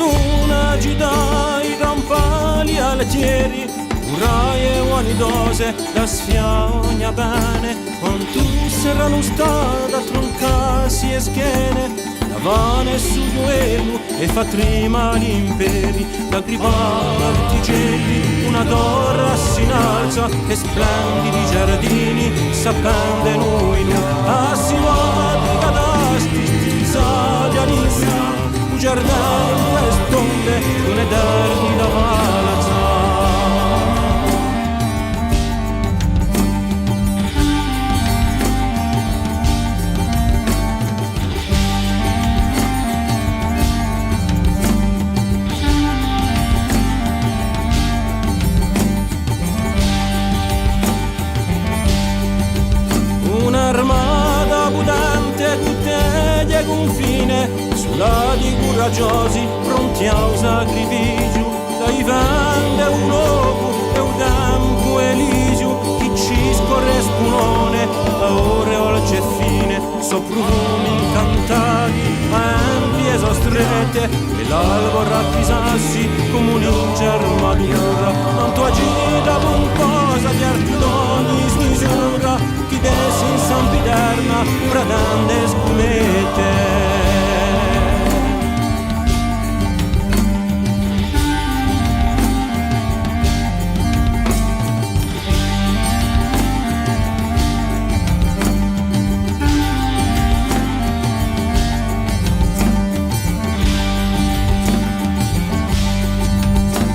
una gita i rampali altieri, uraie e ogni dose da sfiogna bene, con tu serrano stada troncassi e schiene, lavane su duelu e fa trima gli imperi, da gribana artigelli, una torre si innalza e splendidi giardini s'appende lui assimati cadasti stilzati all'inizio, un giardino e sponde un eterni da palazza. Un'armata budante tutte di confine, soldati coraggiosi pronti al sacrificio, dai vende un uovo e un tempo elisio, chi ci scorre spunone a ore olce fine, so profumi incantati a ampie so strette, e l'albo rappisassi come un'ingia armatura, non tu agita pomposa di arti d'ogni smisura, chi dessi in sempiterna fra tante scumette.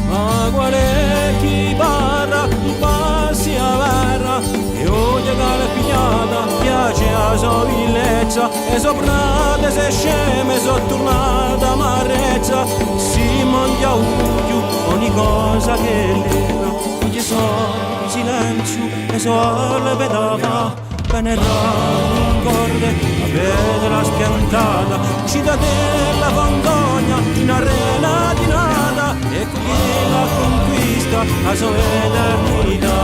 Ma qual è chi parla, tu passi a verra, e odia che la pigliata piace a sua villezza, e soprate se sceme so tornata amarezza, si mangia uglio ogni cosa che lega, ogni so silenzio e so alle pedava, venerare in corde a vedere spiantata, cittadella fondogna in arena di nata, ecco chi la conquista a sua eternità.